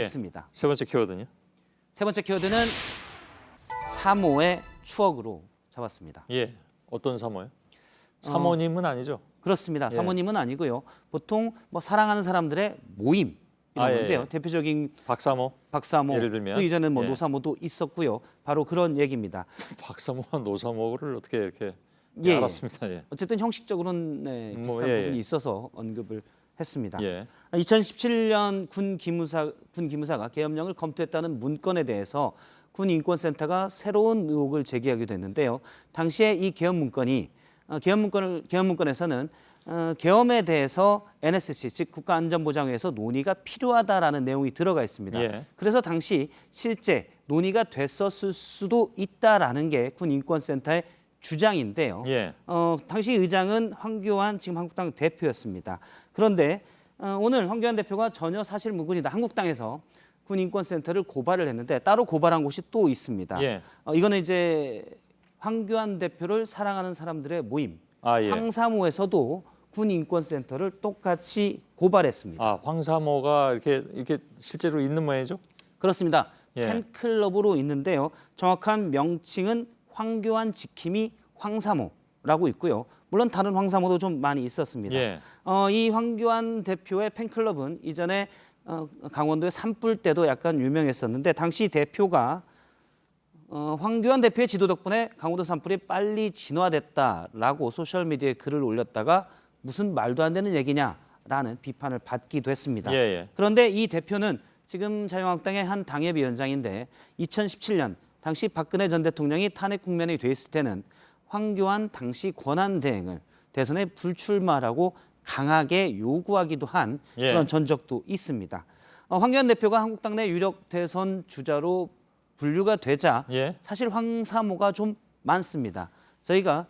있습니다. 세 번째 키워드는요? 세 번째 키워드는 사모의 추억으로 잡았습니다. 예. 어떤 사모요? 사모님은 아니죠? 그렇습니다. 예. 사모님은 아니고요. 보통 뭐 사랑하는 사람들의 모임 이런 예. 건데요. 대표적인 박사모? 박사모, 예를 들면? 그 이전에는 뭐 예. 노사모도 있었고요. 바로 그런 얘기입니다. 박사모와 노사모를 어떻게 이렇게 예. 알았습니다. 예. 어쨌든 형식적으로는 비슷한 뭐, 부분이 있어서 언급을 했습니다. 예. 2017년 군 기무사가 계엄령을 검토했다는 문건에 대해서 군 인권센터가 새로운 의혹을 제기하기도 했는데요. 당시에 이 계엄문건에서는 계엄에 대해서 NSC 즉 국가안전보장회에서 논의가 필요하다라는 내용이 들어가 있습니다. 예. 그래서 당시 실제 논의가 됐었을 수도 있다라는 게 군 인권센터의 주장인데요. 예. 당시 의장은 황교안 지금 한국당 대표였습니다. 그런데 오늘 황교안 대표가 전혀 사실 무근이다. 한국당에서 군 인권센터를 고발을 했는데 따로 고발한 곳이 또 있습니다. 예. 이거는 이제 황교안 대표를 사랑하는 사람들의 모임 예. 황사모에서도 군 인권센터를 똑같이 고발했습니다. 황사모가 이렇게 실제로 있는 모양이죠? 그렇습니다. 예. 팬클럽으로 있는데요. 정확한 명칭은 황교안 지킴이 황사모라고 있고요. 물론 다른 황사모도 좀 많이 있었습니다. 예. 이 황교안 대표의 팬클럽은 이전에 강원도의 산불 때도 약간 유명했었는데 당시 대표가 황교안 대표의 지도 덕분에 강원도 산불이 빨리 진화됐다라고 소셜미디어에 글을 올렸다가 무슨 말도 안 되는 얘기냐라는 비판을 받기도 했습니다. 예. 그런데 이 대표는 지금 자유한국당의 한 당협위원장인데 2017년 당시 박근혜 전 대통령이 탄핵 국면이 돼 있을 때는 황교안 당시 권한대행을 대선에 불출마라고 강하게 요구하기도 한 예. 그런 전적도 있습니다. 황교안 대표가 한국당 내 유력 대선 주자로 분류가 되자 예. 사실 황사모가 좀 많습니다. 저희가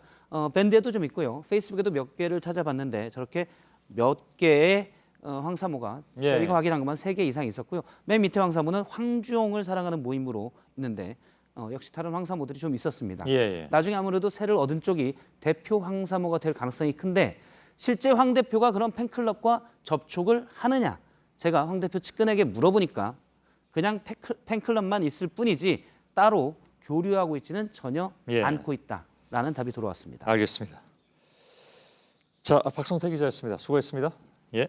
밴드에도 좀 있고요. 페이스북에도 몇 개를 찾아봤는데 저렇게 몇 개의 황사모가 예. 저희가 확인한 것만 3개 이상 있었고요. 맨 밑에 황사모는 황주홍을 사랑하는 모임으로 있는데 역시 다른 황사모들이 좀 있었습니다. 예. 나중에 아무래도 세를 얻은 쪽이 대표 황사모가 될 가능성이 큰데 실제 황 대표가 그런 팬클럽과 접촉을 하느냐? 제가 황 대표 측근에게 물어보니까 그냥 팬클럽만 있을 뿐이지 따로 교류하고 있지는 전혀 예. 않고 있다라는 답이 돌아왔습니다. 알겠습니다. 자, 박성태 기자였습니다. 수고했습니다. 예.